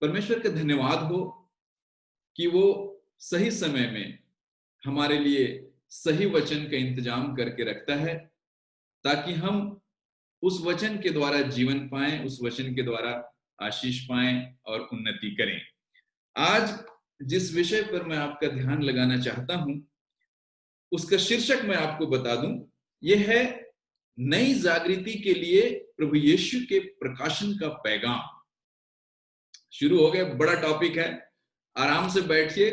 परमेश्वर का धन्यवाद हो कि वो सही समय में हमारे लिए सही वचन का इंतजाम करके रखता है, ताकि हम उस वचन के द्वारा जीवन पाएं, उस वचन के द्वारा आशीष पाएं और उन्नति करें। आज जिस विषय पर मैं आपका ध्यान लगाना चाहता हूं, उसका शीर्षक मैं आपको बता दूं, यह है नई जागृति के लिए प्रभु यीशु के प्रकाशन का पैगाम। शुरू हो गया, बड़ा टॉपिक है। आराम से बैठिए,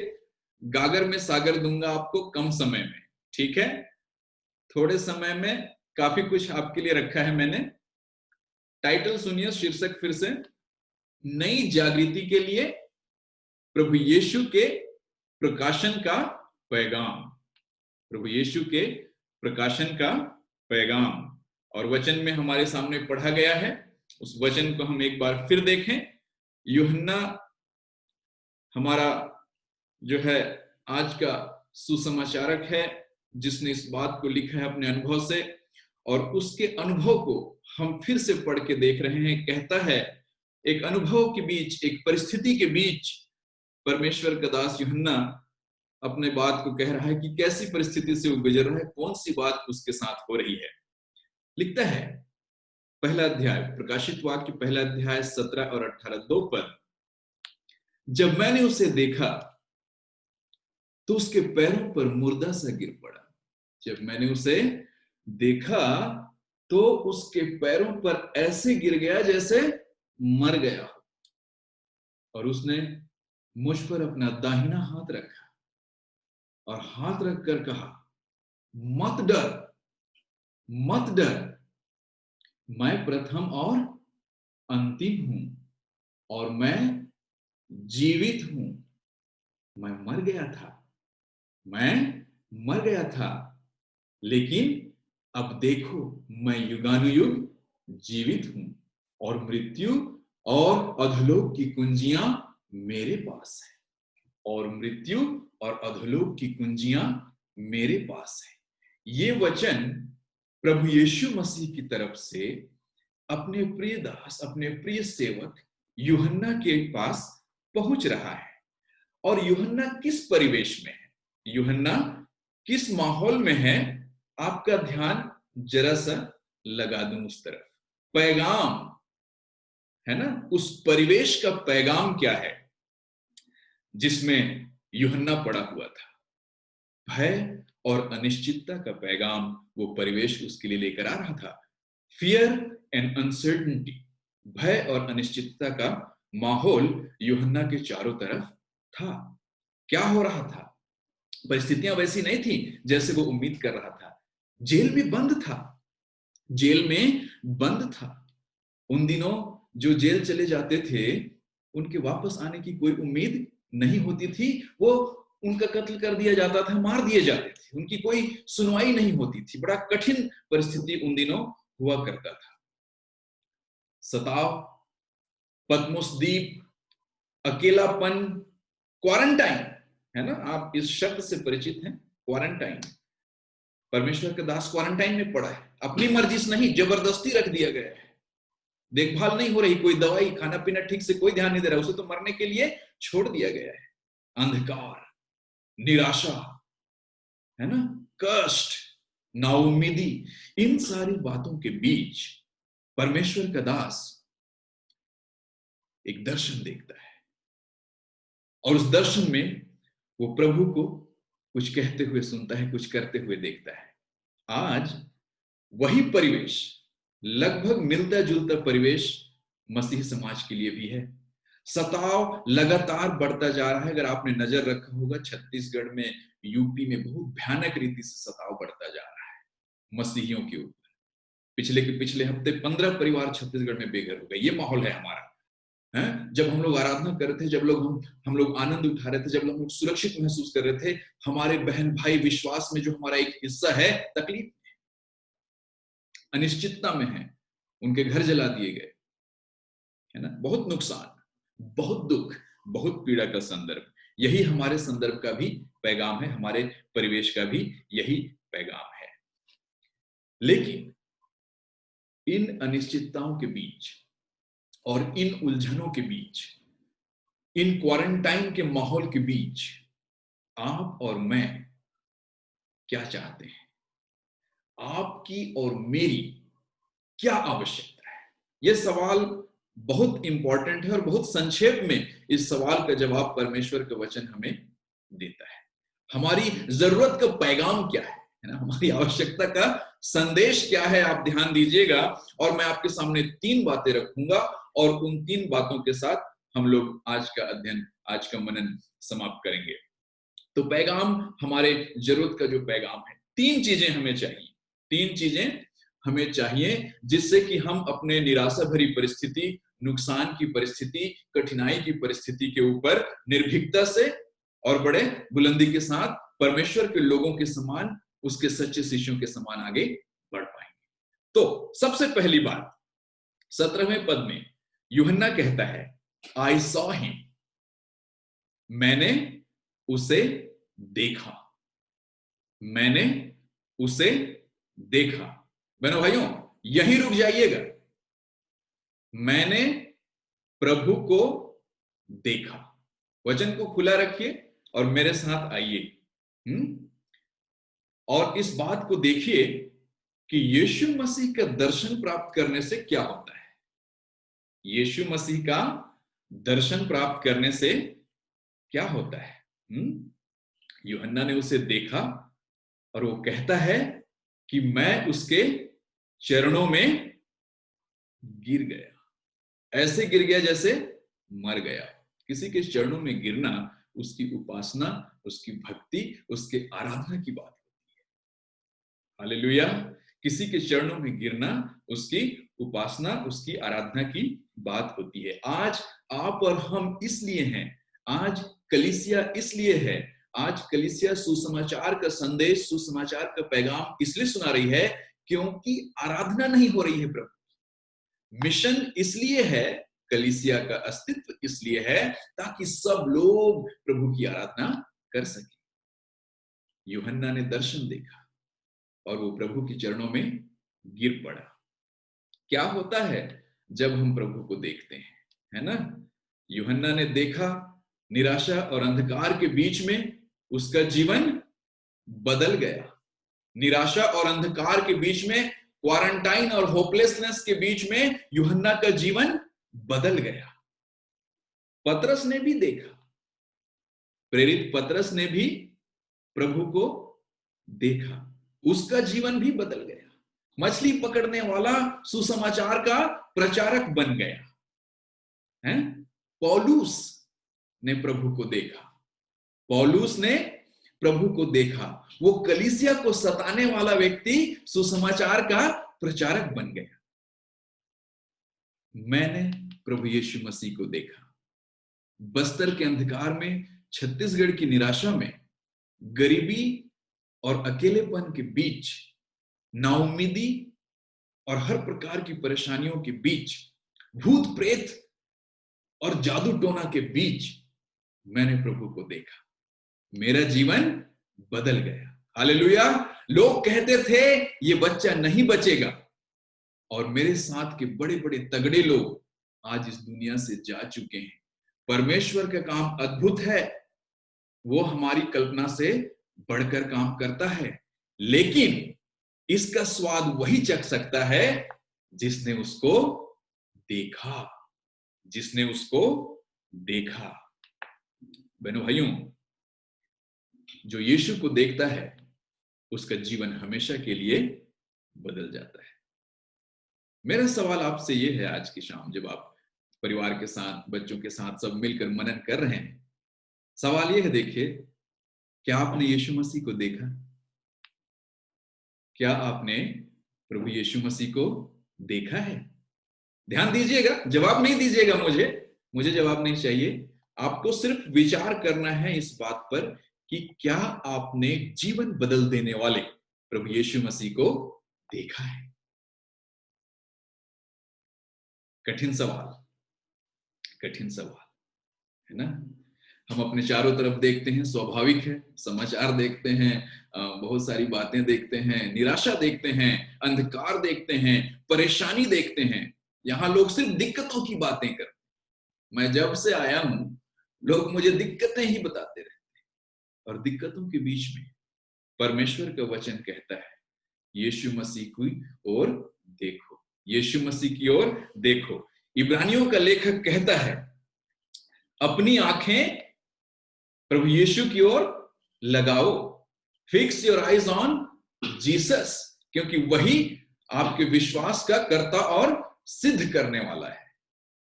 गागर में सागर दूंगा आपको कम समय में, ठीक है? थोड़े समय में काफी कुछ आपके लिए रखा है मैंने। टाइटल सुनिए, शीर्षक फिर से, नई जागृति के लिए प्रभु यीशु के प्रकाशन का पैगाम। प्रभु यीशु के प्रकाशन का पैगाम। और वचन में हमारे सामने पढ़ा गया है, उस वचन को हम एक बार फिर देखें। यूहन्ना हमारा जो है आज का सुसमाचारक है, जिसने इस बात को लिखा है अपने अनुभव से, और उसके अनुभव को हम फिर से पढ़ के देख रहे हैं। कहता है, एक अनुभव के बीच, एक परिस्थिति के बीच परमेश्वर का दास यूहन्ना अपने बात को कह रहा है कि कैसी परिस्थिति से वो गुजर रहा है, कौन सी बात उसके साथ हो रही है। लिखता है, पहला अध्याय, प्रकाशित वाक्य पहला अध्याय 17 और 18 दो पद। जब मैंने उसे देखा तो उसके पैरों पर मुर्दा सा गिर पड़ा। जब मैंने उसे देखा तो उसके पैरों पर ऐसे गिर गया जैसे मर गया हो, और उसने मुझ पर अपना दाहिना हाथ रखा और हाथ रखकर कहा, मत डर, मत डर, मैं प्रथम और अंतिम हूं और मैं जीवित हूं। मैं मर गया था, मैं मर गया था, लेकिन अब देखो मैं युगानुयुग जीवित हूं, और मृत्यु और अधोलोक की कुंजियां मेरे पास है, और मृत्यु और अधोलोक की कुंजियां मेरे पास है। ये वचन प्रभु यीशु मसीह की तरफ से अपने प्रिय दास, अपने प्रिय सेवक यूहन्ना के पास पहुंच रहा है। और यूहन्ना किस परिवेश में है, यूहन्ना किस माहौल में है, आपका ध्यान जरा सा लगा दूं उस तरफ। पैगाम है ना, उस परिवेश का पैगाम क्या है जिसमें यूहन्ना पड़ा हुआ था। भय और अनिश्चितता का पैगाम वो परिवेश उसके लिए लेकर आ रहा था। फियर एंड अनसर्टेनिटी, भय और अनिश्चितता का माहौल यूहन्ना के चारों तरफ था। क्या हो रहा था? परिस्थितियां वैसी नहीं थी जैसे वो उम्मीद कर रहा था। जेल में बंद था, जेल में बंद था। उन दिनों जो जेल चले जाते थे, उनके वापस आने की कोई उम्मीद नहीं होती थी। वो उनका कत्ल कर दिया जाता था, मार दिए जाते थे, उनकी कोई सुनवाई नहीं होती थी। बड़ा कठिन परिस्थिति उन दिनों हुआ करता था। सताव, पद्मोस द्वीप, अकेलापन, क्वारंटाइन, है ना, आप इस शब्द से परिचित हैं, क्वारंटाइन। परमेश्वर का दास क्वारंटाइन में पड़ा है, अपनी मर्जी से नहीं, जबरदस्ती रख दिया गया है। देखभाल नहीं हो रही, कोई दवाई, खाना पीना ठीक से कोई ध्यान नहीं दे रहा, उसे तो मरने के लिए छोड़ दिया गया है। अंधकार, निराशा, है ना, कष्ट, नाउम्मीदी, इन सारी बातों के बीच परमेश्वर का दास एक दर्शन देखता है, और उस दर्शन में वो प्रभु को कुछ कहते हुए सुनता है, कुछ करते हुए देखता है। आज वही परिवेश, लगभग मिलता जुलता परिवेश मसीह समाज के लिए भी है। सताव लगातार बढ़ता जा रहा है। अगर आपने नजर रखा होगा, छत्तीसगढ़ में, यूपी में बहुत भयानक रीति से सताव बढ़ता जा रहा है मसीहियों के ऊपर। पिछले हफ्ते 15 परिवार छत्तीसगढ़ में बेघर हो गए। ये माहौल है हमारा। है, जब हम लोग आराधना कर रहे थे, जब लोग हम लोग आनंद उठा रहे थे, जब हम लोग सुरक्षित महसूस कर रहे थे, हमारे बहन भाई विश्वास में जो हमारा एक हिस्सा है, तकलीफ, अनिश्चितता में है, उनके घर जला दिए गए, है ना, बहुत नुकसान, बहुत दुख, बहुत पीड़ा का संदर्भ। यही हमारे संदर्भ का भी पैगाम है, हमारे परिवेश का भी यही पैगाम है। लेकिन इन अनिश्चितताओं के बीच और इन उलझनों के बीच इन क्वारंटाइन के माहौल के बीच आप और मैं क्या चाहते हैं? आपकी और मेरी क्या आवश्यकता है? यह सवाल बहुत इंपॉर्टेंट है और बहुत संक्षेप में इस सवाल का जवाब परमेश्वर का वचन हमें देता है। हमारी जरूरत का पैगाम क्या है ना? हमारी आवश्यकता का संदेश क्या है? आप ध्यान दीजिएगा और मैं आपके सामने 3 बातें रखूंगा और उन 3 बातों के साथ हम लोग आज का अध्ययन, आज का मनन समाप्त करेंगे। तो पैगाम, हमारे जरूरत का जो पैगाम है, 3 चीजें हमें चाहिए। 3 चीजें हमें चाहिए जिससे कि हम अपने निराशा भरी परिस्थिति, नुकसान की परिस्थिति, कठिनाई की परिस्थिति के ऊपर निर्भीकता से और बड़े बुलंदी के साथ परमेश्वर के लोगों के समान, उसके सच्चे शिष्यों के समान आगे बढ़ पाएंगे। तो सबसे पहली बात, 17वें पद में यूहन्ना कहता है, आई सॉ हिम, मैंने उसे देखा। मैंने उसे देखा। बहनों भाइयों, यहीं रुक जाइएगा। मैंने प्रभु को देखा। वचन को खुला रखिए और मेरे साथ आइए। और इस बात को देखिए कि यीशु मसीह का दर्शन प्राप्त करने से क्या होता है। यीशु मसीह का दर्शन प्राप्त करने से क्या होता है? यूहन्ना ने उसे देखा और वो कहता है कि मैं उसके चरणों में गिर गया। ऐसे गिर गया जैसे मर गया। किसी के चरणों में गिरना उसकी उपासना, उसकी भक्ति, उसके आराधना की बात होती है। हालेलुया। किसी के चरणों में गिरना उसकी उपासना, उसकी आराधना की बात होती है। आज आप और हम इसलिए हैं, आज कलीसिया इसलिए है, आज कलीसिया सुसमाचार का संदेश, सुसमाचार का पैगाम इसलिए सुना रही है क्योंकि आराधना नहीं हो रही है प्रभु। मिशन इसलिए है, कलीसिया का अस्तित्व इसलिए है ताकि सब लोग प्रभु की आराधना कर सके। यूहन्ना ने दर्शन देखा और वो प्रभु के चरणों में गिर पड़ा। क्या होता है जब हम प्रभु को देखते हैं, है ना? यूहन्ना ने देखा, निराशा और अंधकार के बीच में उसका जीवन बदल गया। निराशा और अंधकार के बीच में, क्वारंटाइन और होपलेसनेस के बीच में यूहन्ना का जीवन बदल गया। पतरस ने भी देखा, प्रेरित पतरस ने भी प्रभु को देखा, उसका जीवन भी बदल गया। मछली पकड़ने वाला सुसमाचार का प्रचारक बन गया है। पौलुस ने प्रभु को देखा, पौलुस ने प्रभु को देखा। वो कलीसिया को सताने वाला व्यक्ति सुसमाचार का प्रचारक बन गया। मैंने प्रभु यीशु मसीह को देखा। बस्तर के अंधकार में, छत्तीसगढ़ की निराशा में, गरीबी और अकेलेपन के बीच, नाउम्मीदी और हर प्रकार की परेशानियों के बीच, भूत प्रेत और जादू टोना के बीच मैंने प्रभु को देखा। मेरा जीवन बदल गया। हालेलुया। लोग कहते थे ये बच्चा नहीं बचेगा, और मेरे साथ के बड़े बड़े तगड़े लोग आज इस दुनिया से जा चुके हैं। परमेश्वर का काम अद्भुत है, वो हमारी कल्पना से बढ़कर काम करता है, लेकिन इसका स्वाद वही चख सकता है जिसने उसको देखा, जिसने उसको देखा। बहनों भाइयों, जो यीशु को देखता है उसका जीवन हमेशा के लिए बदल जाता है। मेरा सवाल आपसे ये है आज की शाम, जब आप परिवार के साथ, बच्चों के साथ सब मिलकर मनन कर रहे हैं, सवाल ये है, देखिए, क्या आपने यीशु मसीह को देखा? क्या आपने प्रभु यीशु मसीह को देखा है? ध्यान दीजिएगा, जवाब नहीं दीजिएगा, मुझे जवाब नहीं चाहिए। आपको सिर्फ विचार करना है इस बात पर कि क्या आपने जीवन बदल देने वाले प्रभु यीशु मसीह को देखा है? कठिन सवाल, कठिन सवाल है ना? हम अपने चारों तरफ देखते हैं, स्वाभाविक है, समाचार देखते हैं, बहुत सारी बातें देखते हैं, निराशा देखते हैं, अंधकार देखते हैं, परेशानी देखते हैं। यहां लोग सिर्फ दिक्कतों की बातें करते हैं। मैं जब से आया हूं लोग मुझे दिक्कतें ही बताते रहते हैं, और दिक्कतों के बीच में परमेश्वर का वचन कहता है, यीशु मसीह की ओर देखो, यीशु मसीह की ओर देखो। इब्रानियों का लेखक कहता है, अपनी आंखें प्रभु यीशु की ओर लगाओ, fix your eyes on Jesus, क्योंकि वही आपके विश्वास का कर्ता और सिद्ध करने वाला है।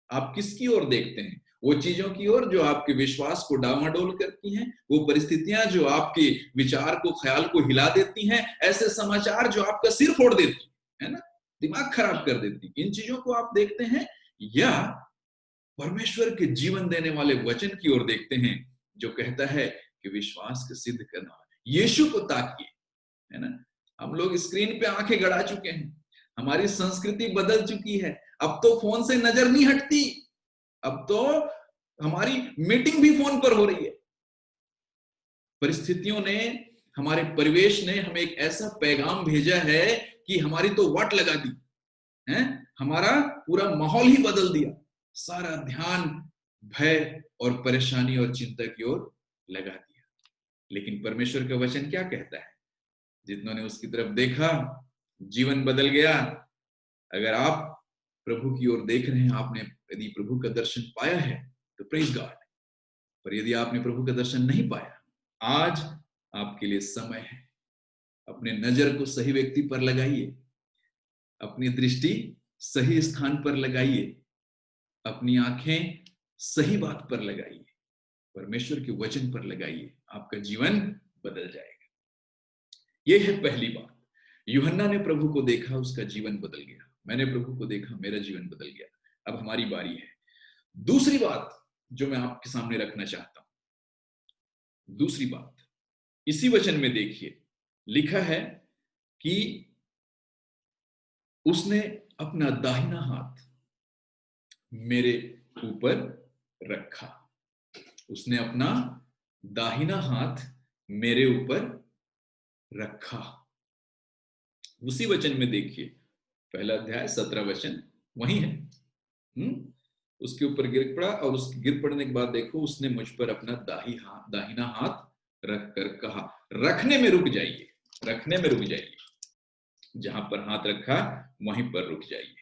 आप किसकी ओर देखते हैं? वो चीजों की ओर जो आपके विश्वास को डामाडोल करती हैं, वो परिस्थितियां जो आपके विचार को, ख्याल को हिला देती हैं, ऐसे समाचार जो आपका सिर फोड़ देती है ना, दिमाग खराब कर देती, इन चीजों को आप देखते हैं, या परमेश्वर के जीवन देने वाले वचन की ओर देखते हैं जो कहता है कि विश्वास को सिद्ध करना वाला यीशु को ताकिए, है ना। हम लोग स्क्रीन पे आंखें गड़ा चुके हैं, हमारी संस्कृति बदल चुकी है, अब तो फोन से नजर नहीं हटती, अब तो हमारी मीटिंग भी फोन पर हो रही है। परिस्थितियों ने, हमारे परिवेश ने हमें एक ऐसा पैगाम भेजा है कि हमारी तो वाट लगा दी है, हमारा पूरा माहौल ही बदल दिया, सारा ध्यान भय और परेशानी और चिंता की ओर लगा दिया। लेकिन परमेश्वर का वचन क्या कहता है? जिन्होंने उसकी तरफ देखा जीवन बदल गया। अगर आप प्रभु की ओर देख रहे हैं, आपने यदि प्रभु का दर्शन पाया है तो प्रेज गॉड, पर यदि आपने प्रभु का दर्शन नहीं पाया, आज आपके लिए समय है। अपने नजर को सही व्यक्ति पर लगाइए, अपनी दृष्टि सही स्थान पर लगाइए, अपनी आंखें सही बात पर लगाइए, परमेश्वर के वचन पर लगाइए, आपका जीवन बदल जाएगा। यह है पहली बात। यूहन्ना ने प्रभु को देखा, उसका जीवन बदल गया। मैंने प्रभु को देखा, मेरा जीवन बदल गया। अब हमारी बारी है। दूसरी बात जो मैं आपके सामने रखना चाहता हूं, दूसरी बात इसी वचन में देखिए, लिखा है कि उसने अपना दाहिना हाथ मेरे ऊपर रखा, उसने अपना दाहिना हाथ मेरे ऊपर रखा। उसी वचन में देखिए, पहला अध्याय 17 वचन वही है। उसके ऊपर गिर पड़ा, और उस गिर पड़ने के बाद देखो, उसने मुझ पर अपना दाहिना हाथ रख कर कहा, रखने में रुक जाइए, रखने में रुक जाइए, जहां पर हाथ रखा वहीं पर रुक जाइए।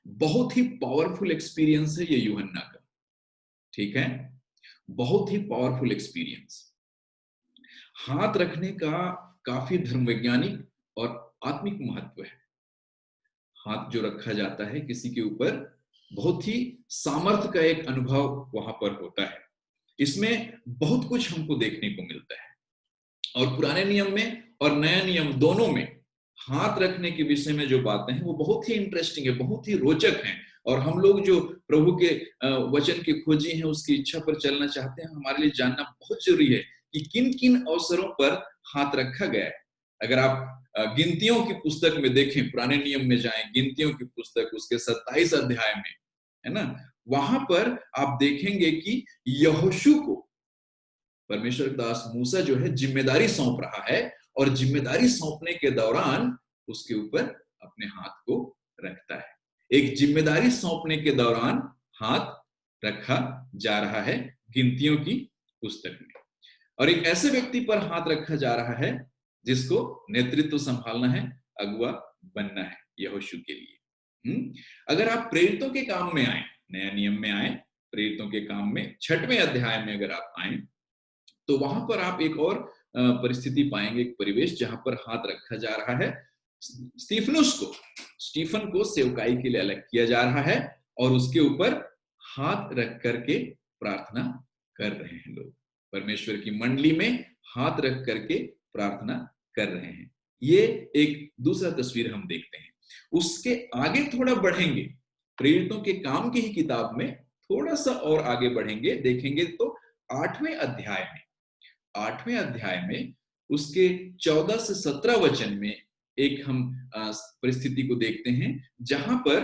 बहुत ही पावरफुल एक्सपीरियंस है ये यूहन्ना का, ठीक है, बहुत ही पावरफुल एक्सपीरियंस। हाथ रखने का काफी धर्मवैज्ञानिक और आत्मिक महत्व है। हाथ जो रखा जाता है किसी के ऊपर, बहुत ही सामर्थ्य का एक अनुभव वहां पर होता है। इसमें बहुत कुछ हमको देखने को मिलता है, और पुराने नियम में और नया नियम दोनों में हाथ रखने के विषय में जो बातें हैं वो बहुत ही इंटरेस्टिंग है, बहुत ही रोचक हैं। और हम लोग जो प्रभु के वचन के खोजी हैं, उसकी इच्छा पर चलना चाहते हैं, हमारे लिए जानना बहुत जरूरी है कि किन किन अवसरों पर हाथ रखा गया है। अगर आप गिनतियों की पुस्तक में देखें, पुराने नियम में जाएं, गिनतियों की पुस्तक उसके 27 अध्याय में, है ना, वहां पर आप देखेंगे कि यहोशू को परमेश्वर दास मूसा जो है जिम्मेदारी सौंप रहा है, और जिम्मेदारी सौंपने के दौरान उसके ऊपर अपने हाथ को रखता है। एक जिम्मेदारी सौंपने के दौरान हाथ रखा जा रहा है गिनतियों की पुस्तक में, और एक ऐसे व्यक्ति पर हाथ रखा जा रहा है जिसको नेतृत्व संभालना है, अगुवा बनना है यहोशू के लिए। अगर आप प्रेरितों के काम में आए, नया नियम में आए, प्रेरितों के काम में 6वें अध्याय में अगर आप आए, तो वहां पर आप एक और परिस्थिति पाएंगे, एक परिवेश जहां पर हाथ रखा जा रहा है। स्टीफन को सेवकाई के लिए अलग किया जा रहा है, और उसके ऊपर हाथ रख करके प्रार्थना कर रहे हैं लोग। परमेश्वर की मंडली में हाथ रख करके प्रार्थना कर रहे हैं। ये एक दूसरा तस्वीर हम देखते हैं। उसके आगे थोड़ा बढ़ेंगे, प्रेरितों के काम की ही किताब में थोड़ा सा और आगे बढ़ेंगे, देखेंगे तो 8वें अध्याय में उसके 14 से 17 वचन में एक हम परिस्थिति को देखते हैं, जहां पर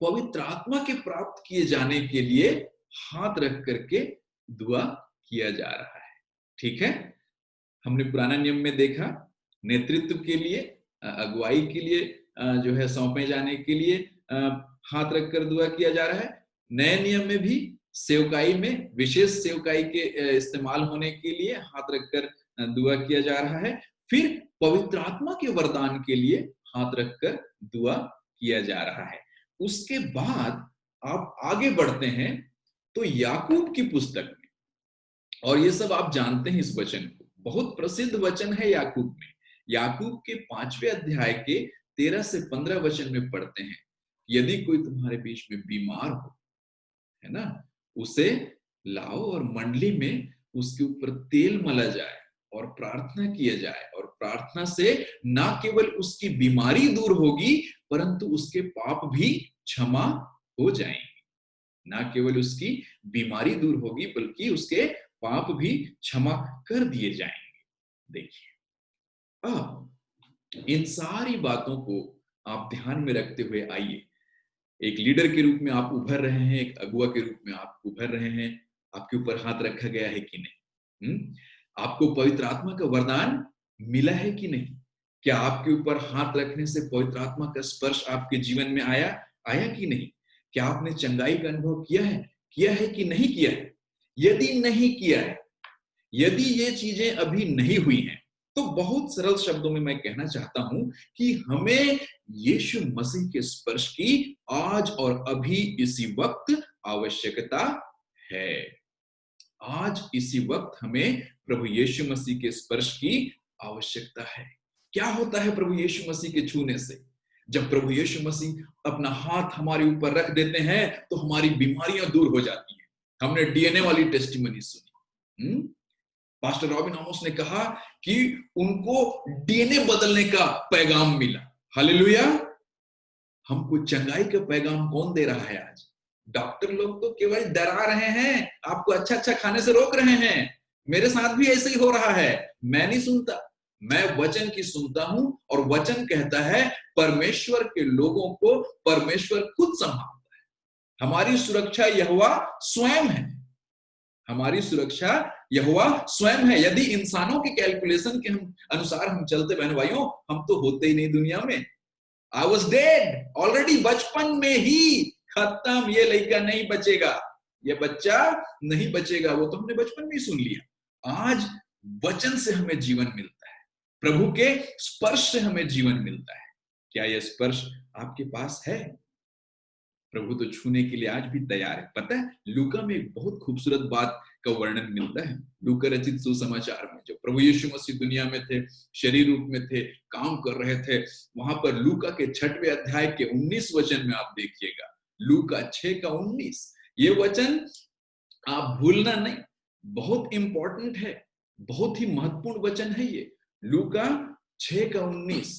पवित्र आत्मा के प्राप्त किए जाने के लिए हाथ रख करके दुआ किया जा रहा है। ठीक है, हमने पुराना नियम में देखा नेतृत्व के लिए, अगुवाई के लिए जो है सौंपे जाने के लिए हाथ रखकर दुआ किया जा रहा है। नए नियम में भी सेवकाई में, विशेष सेवकाई के इस्तेमाल होने के लिए हाथ रखकर दुआ किया जा रहा है। फिर पवित्र आत्मा के वरदान के लिए हाथ रखकर दुआ किया जा रहा है। उसके बाद आप आगे बढ़ते हैं तो याकूब की पुस्तक में, और ये सब आप जानते हैं इस वचन को, बहुत प्रसिद्ध वचन है याकूब में। याकूब के 5वें अध्याय के 13 से 15 वचन में पढ़ते हैं, यदि कोई तुम्हारे बीच में बीमार हो, है ना, उसे लाओ और मंडली में उसके ऊपर तेल मला जाए और प्रार्थना किया जाए, और प्रार्थना से ना केवल उसकी बीमारी दूर होगी परंतु उसके पाप भी क्षमा हो जाएंगे। ना केवल उसकी बीमारी दूर होगी बल्कि उसके पाप भी क्षमा कर दिए जाएंगे। देखिए, अब इन सारी बातों को आप ध्यान में रखते हुए आइए, एक लीडर के रूप में आप उभर रहे हैं, एक अगुआ के रूप में आप उभर रहे हैं, आपके ऊपर हाथ रखा गया है कि नहीं? आपको पवित्र आत्मा का वरदान मिला है कि नहीं? क्या आपके ऊपर हाथ रखने से पवित्र आत्मा का स्पर्श आपके जीवन में आया कि नहीं? क्या आपने चंगाई का अनुभव किया है कि नहीं किया है? यदि नहीं किया है, यदि ये चीजें अभी नहीं हुई हैं, तो बहुत सरल शब्दों में मैं कहना चाहता हूं कि हमें यीशु मसीह के स्पर्श की आज और अभी इसी वक्त आवश्यकता है। आज इसी वक्त हमें प्रभु यीशु मसीह के स्पर्श की आवश्यकता है। क्या होता है प्रभु यीशु मसीह के छूने से? जब प्रभु यीशु मसीह अपना हाथ हमारे ऊपर रख देते हैं तो हमारी बीमारियां दूर हो जाती हैं। हमने डीएनए वाली टेस्टिमनी सुनी। पास्टर रॉबिन आमोस ने कहा कि उनको डीएनए बदलने का पैगाम मिला। हालेलुया। हमको चंगाई का पैगाम कौन दे रहा है आज? डॉक्टर लोग तो केवल डरा रहे हैं, आपको अच्छा अच्छा खाने से रोक रहे हैं। मेरे साथ भी ऐसे ही हो रहा है। मैं नहीं सुनता, मैं वचन की सुनता हूं, और वचन कहता है परमेश्वर के लोगों को परमेश्वर खुद संभालता है। हमारी सुरक्षा यहोवा स्वयं है। हमारी सुरक्षा यहोवा स्वयं है। यदि इंसानों के कैलकुलेशन के अनुसार हम चलते बहन भाइयों, हम तो होते ही नहीं दुनिया में। आई वॉज डेड ऑलरेडी, बचपन में ही खत्म, ये लड़का नहीं बचेगा, ये बच्चा नहीं बचेगा, वो तो हमने बचपन में ही सुन लिया। आज वचन से हमें जीवन मिलता है, प्रभु के स्पर्श से हमें जीवन मिलता है। क्या यह स्पर्श आपके पास है? प्रभु तो छूने के लिए आज भी तैयार है। पता है, लूका में एक बहुत खूबसूरत बात का वर्णन मिलता है। लूका रचित सुसमाचार में जब प्रभु यीशु मसीह दुनिया में थे, शरीर रूप में थे, काम कर रहे थे, वहां पर लूका के 6वें अध्याय के 19 वचन में आप देखिएगा, लूका 6 का 19, ये वचन आप भूलना नहीं, बहुत इंपॉर्टेंट है, बहुत ही महत्वपूर्ण वचन है ये। लूका 6 का 19।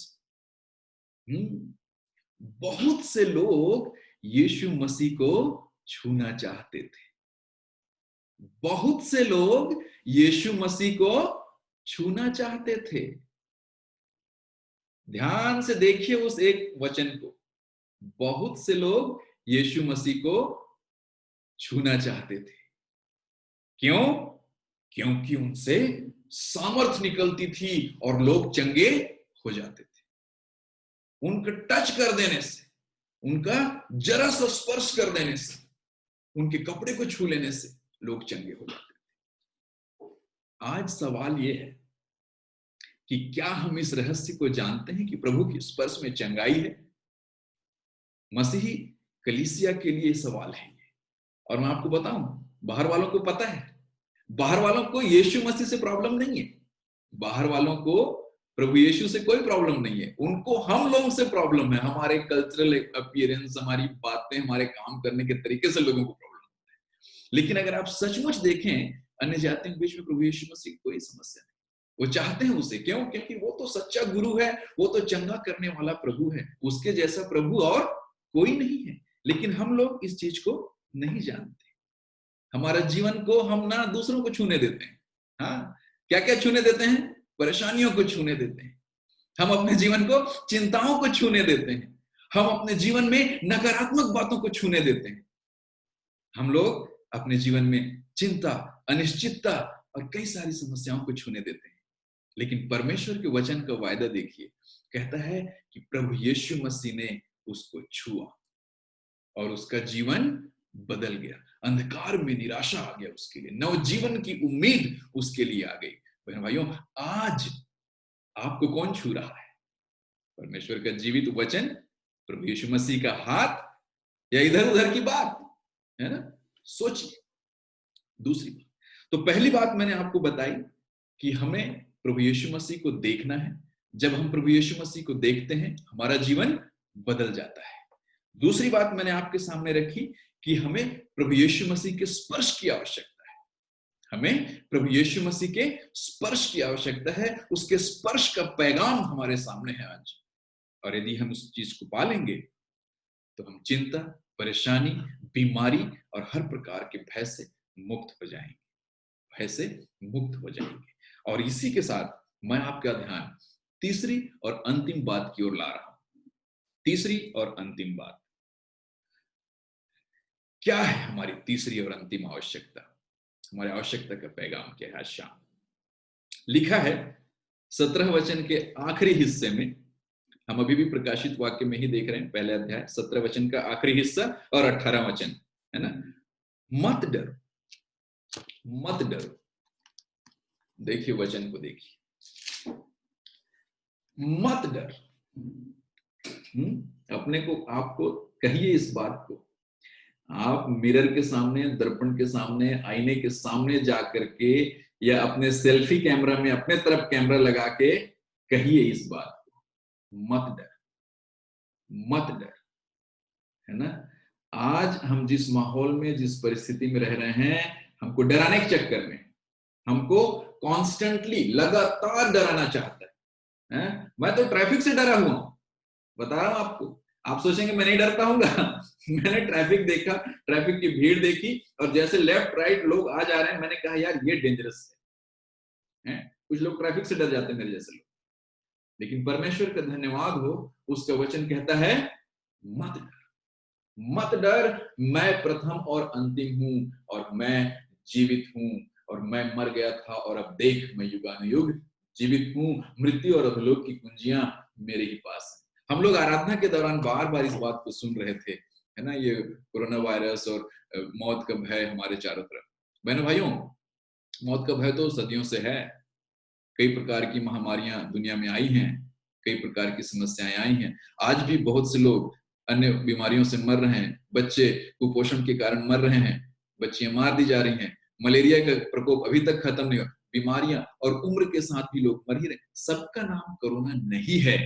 बहुत से लोग यीशु मसीह को छूना चाहते थे। बहुत से लोग यीशु मसीह को छूना चाहते थे। ध्यान से देखिए उस एक वचन को। बहुत से लोग यीशु मसीह को छूना चाहते थे। क्यों? क्योंकि उनसे सामर्थ निकलती थी और लोग चंगे हो जाते थे। उनका टच कर देने से, उनका जरा सा स्पर्श कर देने से, उनके कपड़े को छू लेने से लोग चंगे हो जाते थे। आज सवाल यह है कि क्या हम इस रहस्य को जानते हैं कि प्रभु के स्पर्श में चंगाई है? मसीही कलीसिया के लिए सवाल है। और मैं आपको बताऊं, बाहर वालों को पता है, बाहर वालों को यीशु मसीह से प्रॉब्लम नहीं है, बाहर वालों को प्रभु यीशु से कोई प्रॉब्लम नहीं है, उनको हम लोगों से प्रॉब्लम है। हमारे कल्चरल अपीयरेंस, हमारी बातें, हमारे काम करने के तरीके से लोगों को प्रॉब्लम है। लेकिन अगर आप सचमुच देखें, अन्य जातियों के बीच में प्रभु यीशु मसीह की कोई समस्या नहीं। वो चाहते हैं उसे, क्यों? क्योंकि वो तो सच्चा गुरु है, वो तो चंगा करने वाला प्रभु है, उसके जैसा प्रभु और कोई नहीं है। लेकिन हम लोग इस चीज को नहीं जानते। हमारा जीवन को हम ना दूसरों को छूने देते हैं। हाँ, क्या क्या छूने देते हैं? परेशानियों को छूने देते हैं, हम अपने जीवन को चिंताओं को छूने देते हैं, हम अपने जीवन में नकारात्मक बातों को छूने देते हैं। हम लोग अपने जीवन में चिंता, अनिश्चितता और कई सारी समस्याओं को छूने देते हैं। लेकिन परमेश्वर के वचन का वायदा देखिए, कहता है कि प्रभु यीशु मसीह ने उसको छुआ और उसका जीवन बदल गया, अंधकार में निराशा आ गया उसके लिए, नवजीवन की उम्मीद उसके लिए आ गई। बहन भाइयों, आज आपको कौन छू रहा है? परमेश्वर का जीवित वचन, प्रभु यीशु मसीह का हाथ, या इधर उधर की बात? है ना? सोचिए। दूसरी बात, तो पहली बात मैंने आपको बताई कि हमें प्रभु यीशु मसीह को देखना है। जब हम प्रभु यीशु मसीह को देखते हैं, हमारा जीवन बदल जाता है। दूसरी बात मैंने आपके सामने रखी कि हमें प्रभु यीशु मसीह के स्पर्श की आवश्यकता है। हमें प्रभु यीशु मसीह के स्पर्श की आवश्यकता है। उसके स्पर्श का पैगाम हमारे सामने है आज, और यदि हम उस चीज को पालेंगे तो हम चिंता, परेशानी, बीमारी और हर प्रकार के भय से मुक्त हो जाएंगे, भय से मुक्त हो जाएंगे। और इसी के साथ मैं आपका ध्यान तीसरी और अंतिम बात की ओर ला रहा हूं। तीसरी और अंतिम बात क्या है? हमारी तीसरी और अंतिम आवश्यकता, हमारी आवश्यकता का पैगाम क्या है? आज शाम लिखा है 17 वचन के आखिरी हिस्से में, हम अभी भी प्रकाशित वाक्य में ही देख रहे हैं, पहले अध्याय 17 वचन का आखिरी हिस्सा और 18 वचन, है ना? मत डरो, मत डरो। देखिए वचन को, देखिए, मत डर। अपने को, आपको कहिए इस बात को। आप मिरर के सामने, दर्पण के सामने, आईने के सामने जाकर के, या अपने सेल्फी कैमरा में अपने तरफ कैमरा लगा के कहिए इस बात को, मत डर, मत डर। है ना? आज हम जिस माहौल में, जिस परिस्थिति में रह रहे हैं, हमको डराने के चक्कर में, हमको कॉन्स्टेंटली, लगातार डराना चाहता है। मैं तो ट्रैफिक से डरा हुआ हूं, बता रहा हूं आपको। आप सोचेंगे मैं नहीं डरता हूँ मैंने ट्रैफिक देखा, ट्रैफिक की भीड़ देखी, और जैसे लेफ्ट राइट लोग आ जा रहे हैं, मैंने कहा यार ये डेंजरस है। कुछ लोग ट्रैफिक से डर जाते हैं, मेरे जैसे लोग। लेकिन परमेश्वर का धन्यवाद हो, उसका वचन कहता है मत डर, मत डर, मैं प्रथम और अंतिम हूं, और मैं जीवित हूं, और मैं मर गया था और अब देख मैं युगानुयुग जीवित हूं। मृत्यु और अधोलोक की कुंजियां मेरे ही पास है। हम लोग आराधना के दौरान बार बार इस बात को सुन रहे थे, है ना? ये कोरोना वायरस और मौत का भय हमारे चारों तरफ। बहनों भाइयों, मौत का भय तो सदियों से है। कई प्रकार की महामारियां दुनिया में आई हैं, कई प्रकार की समस्याएं आई हैं। आज भी बहुत से लोग अन्य बीमारियों से मर रहे हैं। बच्चे कुपोषण के कारण मर रहे हैं, बच्चियां मार दी जा रही हैं। मलेरिया का प्रकोप अभी तक खत्म नहीं हुआ। बीमारियां, और उम्र के साथ भी लोग मर ही रहे। सबका नाम कोरोना नहीं है।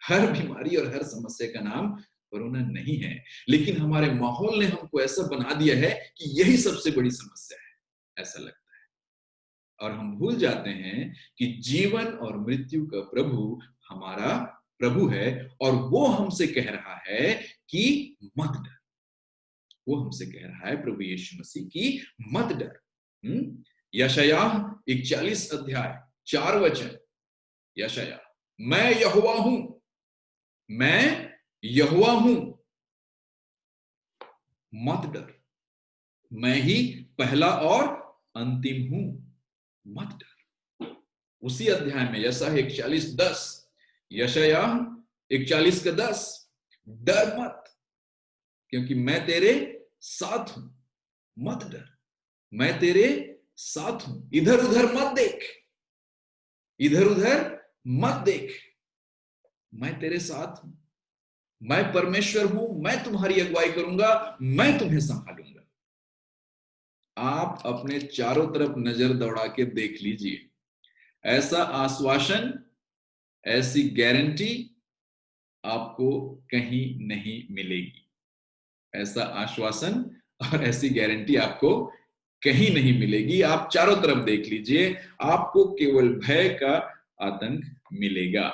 हर बीमारी और हर समस्या का नाम कोरोना नहीं है, लेकिन हमारे माहौल ने हमको ऐसा बना दिया है कि यही सबसे बड़ी समस्या है, ऐसा लगता है। और हम भूल जाते हैं कि जीवन और मृत्यु का प्रभु हमारा प्रभु है, और वो हमसे कह रहा है कि मत डर। वो हमसे कह रहा है, प्रभु यीशु मसीह, की मत डर। यशायाह 41 अध्याय 4 वचन, यशायाह, मैं यहोवा हूं, मैं यहोवा हूं, मत डर, मैं ही पहला और अंतिम हूं, मत डर। उसी अध्याय में यशायाह 41:10, यशायाह 41:10, डर मत, क्योंकि मैं तेरे साथ हूं, मत डर, मैं तेरे साथ हूं। इधर उधर मत देख, इधर उधर मत देख, मैं तेरे साथ हूं, मैं परमेश्वर हूं, मैं तुम्हारी अगुवाई करूंगा, मैं तुम्हें संभालूंगा। आप अपने चारों तरफ नजर दौड़ा के देख लीजिए, ऐसा आश्वासन, ऐसी गारंटी आपको कहीं नहीं मिलेगी। ऐसा आश्वासन और ऐसी गारंटी आपको कहीं नहीं मिलेगी। आप चारों तरफ देख लीजिए, आपको केवल भय का आतंक मिलेगा।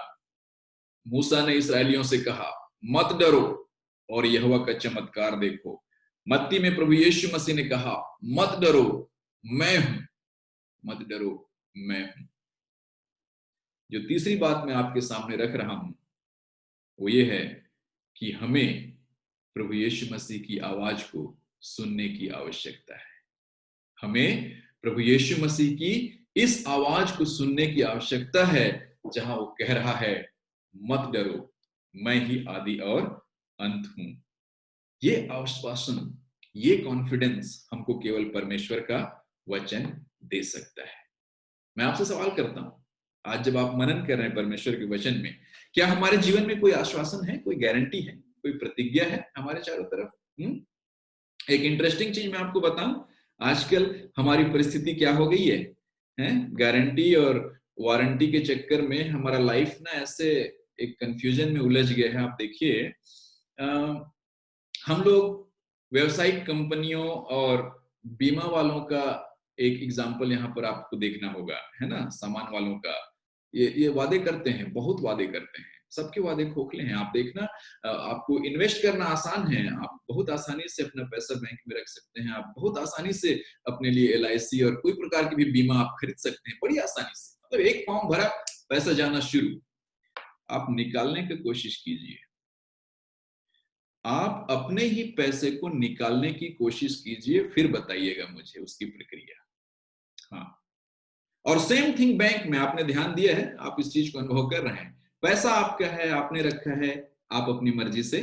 मूसा ने इसराइलियों से कहा, मत डरो और यहोवा का चमत्कार देखो। मत्ती में प्रभु यीशु मसीह ने कहा, मत डरो, मैं हूं, मत डरो, मैं हूं। जो तीसरी बात मैं आपके सामने रख रहा हूं, वो ये है कि हमें प्रभु यीशु मसीह की आवाज को सुनने की आवश्यकता है। हमें प्रभु यीशु मसीह की इस आवाज को सुनने की आवश्यकता है, जहां वो कह रहा है, मत डरो, मैं ही आदि और अंत हूं। ये आश्वासन, ये कॉन्फिडेंस हमको केवल परमेश्वर का वचन दे सकता है। मैं आपसे सवाल करता हूं, आज जब आप मनन कर रहे हैं परमेश्वर के वचन में, क्या हमारे जीवन में कोई आश्वासन है, कोई गारंटी है, कोई प्रतिज्ञा है हमारे चारों तरफ? एक इंटरेस्टिंग चीज मैं आपको बताऊं, आजकल हमारी परिस्थिति क्या हो गई है, गारंटी और वारंटी के चक्कर में हमारा लाइफ ना ऐसे एक कंफ्यूजन में उलझ गया है। आप देखिए, हम लोग व्यवसायिक कंपनियों और बीमा वालों का एक एग्जाम्पल यहाँ पर आपको देखना होगा, है ना, सामान वालों का। ये वादे करते हैं, बहुत वादे करते हैं, सबके वादे खोखले हैं। आप देखना, आपको इन्वेस्ट करना आसान है, आप बहुत आसानी से अपना पैसा बैंक में रख सकते हैं, आप बहुत आसानी से अपने लिए LIC और कोई प्रकार की भी बीमा आप खरीद सकते हैं बड़ी आसानी से। मतलब एक फॉर्म भरा, पैसा जाना शुरू। आप निकालने की कोशिश कीजिए, आप अपने ही पैसे को निकालने की कोशिश कीजिए, फिर बताइएगा मुझे उसकी प्रक्रिया। हाँ, और सेम थिंग बैंक में आपने ध्यान दिया है, आप इस चीज को अनुभव कर रहे हैं, पैसा आपका है, आपने रखा है, आप अपनी मर्जी से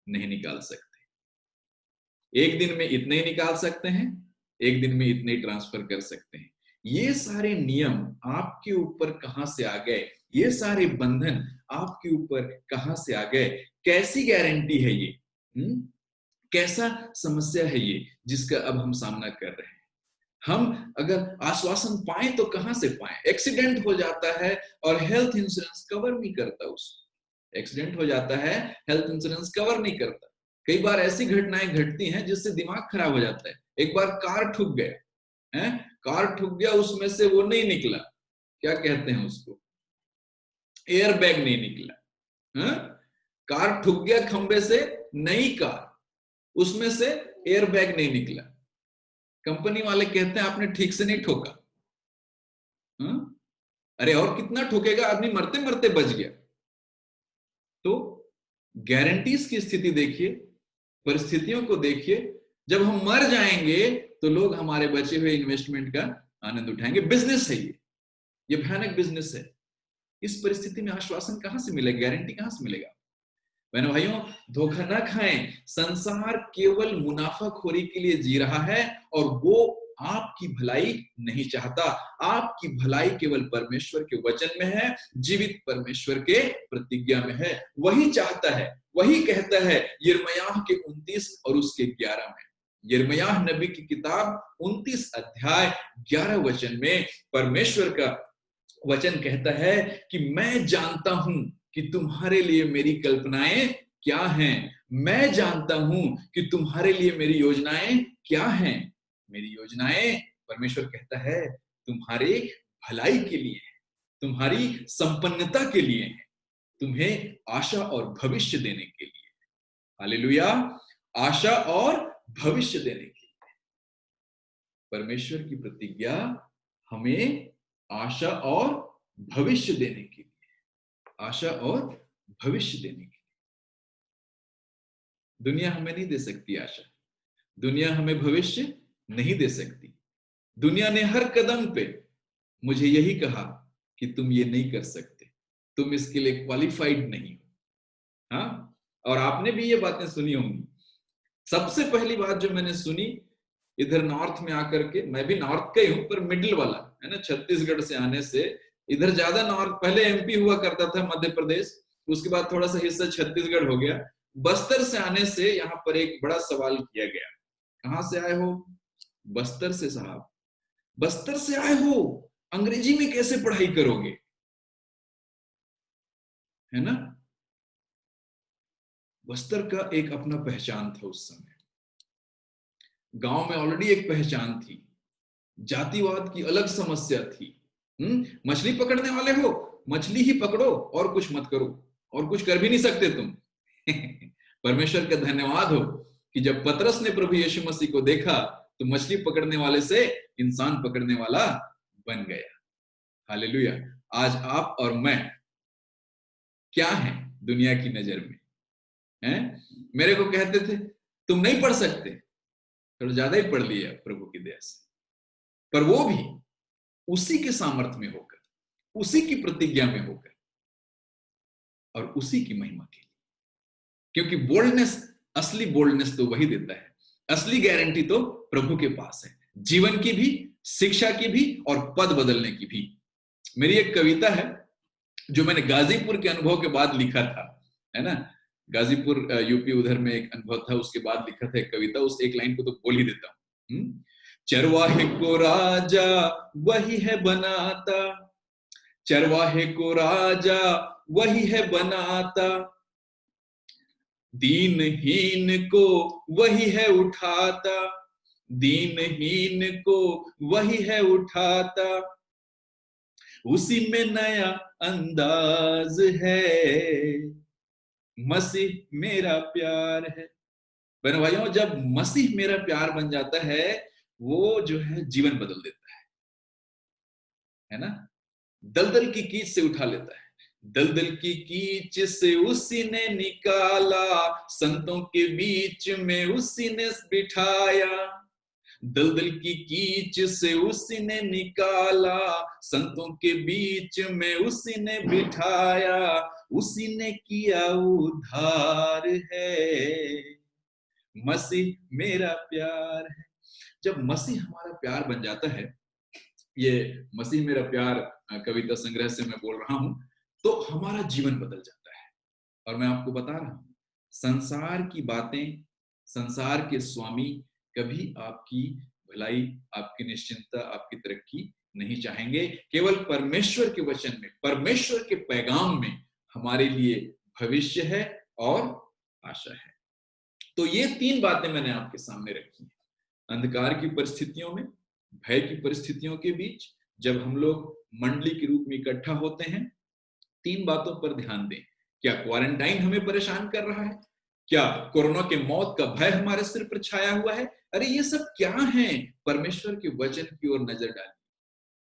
नहीं निकाल सकते। एक दिन में इतने ही निकाल सकते हैं, एक दिन में इतने ही ट्रांसफर कर सकते हैं। ये सारे नियम आपके ऊपर कहां से आ गए? ये सारे बंधन आपके ऊपर कहां से आ गए? कैसी गारंटी है ये? कैसा समस्या है ये जिसका अब हम सामना कर रहे हैं? हम अगर आश्वासन पाए तो कहां से पाए? एक्सीडेंट हो जाता है और हेल्थ इंश्योरेंस कवर नहीं करता उसको। एक्सीडेंट हो जाता है, हेल्थ इंश्योरेंस कवर नहीं करता। कई बार ऐसी घटनाएं घटती हैं जिससे दिमाग खराब हो जाता है। एक बार कार ठुक गया, है, कार ठुक गया, उसमें से वो नहीं निकला, क्या कहते हैं उसको, एयर बैग नहीं निकला, है? कार ठुक गया खंबे से, नई कार, उसमें से एयर बैग नहीं निकला। कंपनी वाले कहते हैं आपने ठीक से नहीं ठोका। अरे और कितना ठोकेगा, आदमी मरते मरते बच गया। तो गारंटीज की स्थिति देखिए, परिस्थितियों को देखिए। जब हम मर जाएंगे तो लोग हमारे बचे हुए इन्वेस्टमेंट का आनंद उठाएंगे। बिजनेस है ये भयानक बिजनेस है। इस परिस्थिति में आश्वासन कहां से मिलेगा, गारंटी कहां से मिलेगा? बहनों भाइयों, धोखा ना खाएं। संसार केवल मुनाफाखोरी के लिए जी रहा है और वो आपकी भलाई नहीं चाहता। आपकी भलाई केवल परमेश्वर के वचन में है, जीवित परमेश्वर के प्रतिज्ञा में है। वही चाहता है, वही कहता है यिर्मयाह के 29 और उसके 11 में। यिर्मयाह नबी की किताब 29 अध्याय 11 वचन में परमेश्वर का वचन कहता है कि मैं जानता हूं कि तुम्हारे लिए मेरी कल्पनाएं क्या हैं। मैं जानता हूं कि तुम्हारे लिए मेरी योजनाएं क्या हैं। मेरी योजनाएं, परमेश्वर कहता है, तुम्हारे भलाई के लिए है, तुम्हारी संपन्नता के लिए है, तुम्हें आशा और भविष्य देने के लिए। हालेलुया, आशा और भविष्य देने के लिए। परमेश्वर की प्रतिज्ञा हमें आशा और भविष्य देने के लिए, आशा और भविष्य देने के लिए। दुनिया हमें नहीं दे सकती आशा, दुनिया हमें भविष्य नहीं दे सकती। दुनिया ने हर कदम पे मुझे यही कहा कि तुम ये नहीं कर सकते, तुम इसके लिए क्वालिफाइड नहीं हो। हाँ, और आपने भी ये बातें सुनी होंगी। सबसे पहली बात जो मैंने सुनी इधर नॉर्थ में आकर के, मैं भी नॉर्थ का ही हूं पर मिडिल वाला, है ना, छत्तीसगढ़ से आने से इधर ज्यादा नॉर्थ, पहले MP हुआ करता था मध्य प्रदेश, उसके बाद थोड़ा सा हिस्सा छत्तीसगढ़ हो गया। बस्तर से आने से यहाँ पर एक बड़ा सवाल किया गया, कहां से आए हो? बस्तर से साहब। बस्तर से आए हो, अंग्रेजी में कैसे पढ़ाई करोगे, है ना? बस्तर का एक अपना पहचान था उस समय। गांव में ऑलरेडी एक पहचान थी, जातिवाद की अलग समस्या थी। मछली पकड़ने वाले हो, मछली ही पकड़ो और कुछ मत करो, और कुछ कर भी नहीं सकते तुम। परमेश्वर का धन्यवाद हो कि जब पतरस ने प्रभु यीशु मसीह को देखा तो मछली पकड़ने वाले से इंसान पकड़ने वाला बन गया। हालेलुया। आज आप और मैं क्या हैं दुनिया की नजर में, हैं? मेरे को कहते थे तुम नहीं पढ़ सकते, थोड़ा ज्यादा ही पढ़ लिया प्रभु की दया से, पर वो भी उसी के सामर्थ्य में होकर, उसी की प्रतिज्ञा में होकर और उसी की महिमा के लिए। क्योंकि बोल्डनेस असली बोल्डनेस तो वही देता है, असली गारंटी तो प्रभु के पास है, जीवन की भी, शिक्षा की भी और पद बदलने की भी। मेरी एक कविता है जो मैंने गाजीपुर के अनुभव के बाद लिखा था, है ना। गाजीपुर यूपी, उधर में एक अनुभव था, उसके बाद लिखा था एक कविता। उस एक लाइन को तो बोल ही देता हूँ। चरवाहे को राजा वही है बनाता, चरवाहे को राजा वही है बनाता, दीनहीन को वही है उठाता, दीनहीन को वही है उठाता, उसी में नया अंदाज है, मसीह मेरा प्यार है। बहनों भाइयों, जब मसीह मेरा प्यार बन जाता है, वो जो है जीवन बदल देता है ना। दलदल की कीच से उठा लेता है, दलदल की कीच से उसी ने निकाला, संतों के बीच में उसी ने बिठाया, दलदल की कीच से उसी ने निकाला, संतों के बीच में उसी ने बिठाया, उसी ने किया उद्धार है, मसीह मेरा प्यार है। जब मसीह हमारा प्यार बन जाता है, ये मसीह मेरा प्यार कविता संग्रह से मैं बोल रहा हूं, तो हमारा जीवन बदल जाता है। और मैं आपको बता रहा हूं, संसार की बातें, संसार के स्वामी कभी आपकी भलाई, आपकी निश्चिंतता, आपकी तरक्की नहीं चाहेंगे। केवल परमेश्वर के वचन में, परमेश्वर के पैगाम में हमारे लिए भविष्य है और आशा है। तो ये 3 बातें मैंने आपके सामने रखी हैं। अंधकार की परिस्थितियों में, भय की परिस्थितियों के बीच जब हम लोग मंडली के रूप में इकट्ठा होते हैं, 3 बातों पर ध्यान दें। क्या क्वारंटाइन हमें परेशान कर रहा है? क्या कोरोना के मौत का भय हमारे सिर पर छाया हुआ है? अरे ये सब क्या है? परमेश्वर के वचन की ओर नजर डालिए,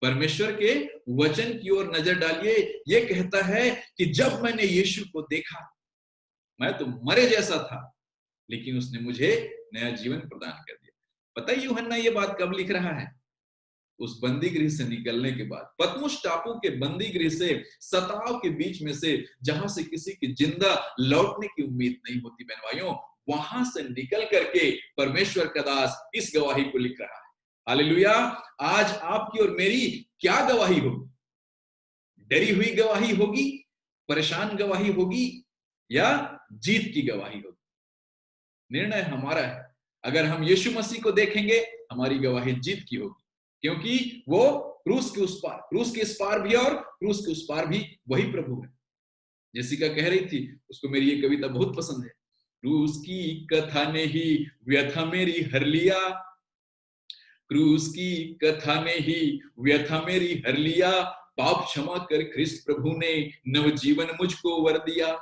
परमेश्वर के वचन की ओर नजर डालिए। ये कहता है कि जब मैंने यीशु को देखा, मैं तो मरे जैसा था, लेकिन उसने मुझे नया जीवन प्रदान कर दिया। पता है यूहन्ना ये बात कब लिख रहा है? उस बंदी गृह से निकलने के बाद, पतमुस टापू के बंदी गृह से, सताव के बीच में से, जहां से किसी की जिंदा लौटने की उम्मीद नहीं होती बहन भाइयों, वहां से निकल करके परमेश्वर का दास इस गवाही को लिख रहा है। हालेलुया। आज आपकी और मेरी क्या गवाही होगी? डरी हुई गवाही होगी, परेशान गवाही होगी, या जीत की गवाही होगी? निर्णय हमारा है। अगर हम यीशु मसीह को देखेंगे, हमारी गवाही जीत की होगी, क्योंकि वो क्रूस के उस पार, क्रूस के इस पार भी और क्रूस के उस पार भी वही प्रभु है। जेसिका कह रही थी, उसको मेरी ये कविता बहुत पसंद है। क्रूस की कथा ने ही व्यथा मेरी हर लिया, क्रूस की कथा ने ही व्यथा मेरी हर लिया, पाप क्षमा कर ख्रिस्त प्रभु ने नवजीवन मुझको वर दिया,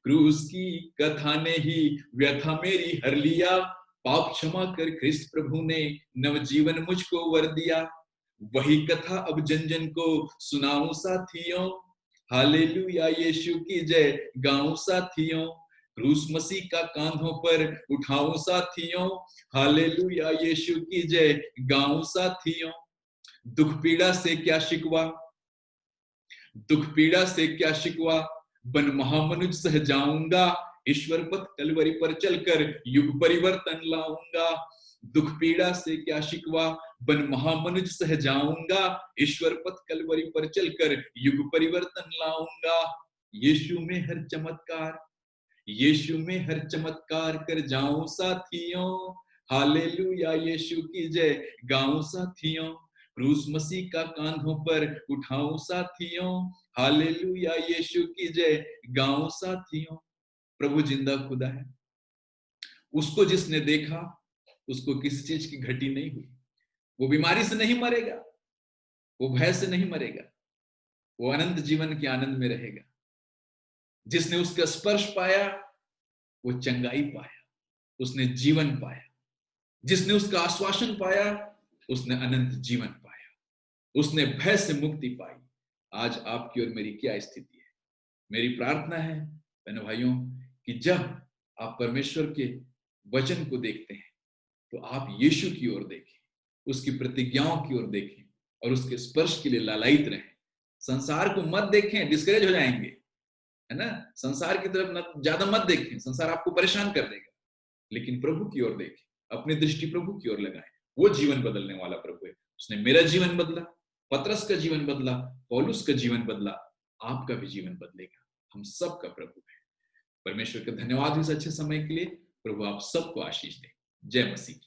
क्रूस की कथा ने ही व्यथा मेरी हर लिया, पाप क्षमा कर ख्रिस्त प्रभु ने नवजीवन मुझको वर दिया, वही कथा अब जन जन को सुनाऊं साथियों, हालेलुया यीशु की जय गाऊं साथियों, क्रूस मसीह का कांधों पर उठाऊं साथियों, हालेलुया यीशु की जय गाऊं साथियों, दुख पीड़ा से क्या शिकवा, दुख पीड़ा से क्या शिकवा, बन महामनुज सह जाऊंगा, ईश्वर पथ कलवरी पर चलकर युग परिवर्तन लाऊंगा, दुख पीड़ा से क्या शिकवा, बन महामनुज सह जाऊंगा, ईश्वर पथ कलवरी पर चलकर युग परिवर्तन लाऊंगा, यीशु में हर चमत्कार, यीशु में हर चमत्कार कर जाऊं साथियों, हालेलुया यीशु की जय गाऊं साथियों, क्रूस मसीह का कांधों पर उठाऊं साथियों, हालेलुया यीशु की जय गाऊं साथियों। प्रभु जिंदा खुदा है, उसको जिसने देखा उसको किसी चीज की घटी नहीं हुई, वो बीमारी से नहीं मरेगा, वो भय से नहीं मरेगा, वो अनंत जीवन के आनंद में रहेगा। जिसने उसका स्पर्श पाया वो चंगाई पाया, उसने जीवन पाया, जिसने उसका आश्वासन पाया उसने अनंत जीवन पाया, उसने भय से मुक्ति पाई। आज आपकी और मेरी क्या स्थिति है? मेरी प्रार्थना है बहनों भाइयों कि जब आप परमेश्वर के वचन को देखते हैं तो आप यीशु की ओर देखें, उसकी प्रतिज्ञाओं की ओर देखें और उसके स्पर्श के लिए लालायित रहें। संसार को मत देखें, डिस्करेज हो जाएंगे, है ना। संसार की तरफ ज्यादा मत देखें, संसार आपको परेशान कर देगा। लेकिन प्रभु की ओर देखें, अपनी दृष्टि प्रभु की ओर लगाएं। वो जीवन बदलने वाला प्रभु है। उसने मेरा जीवन बदला, पतरस का जीवन बदला, पौलुस का जीवन बदला, आपका भी जीवन बदलेगा। हम सबका प्रभु है। परमेश्वर का धन्यवाद इस अच्छे समय के लिए। प्रभु आप सबको आशीष दे। जय मसीह की।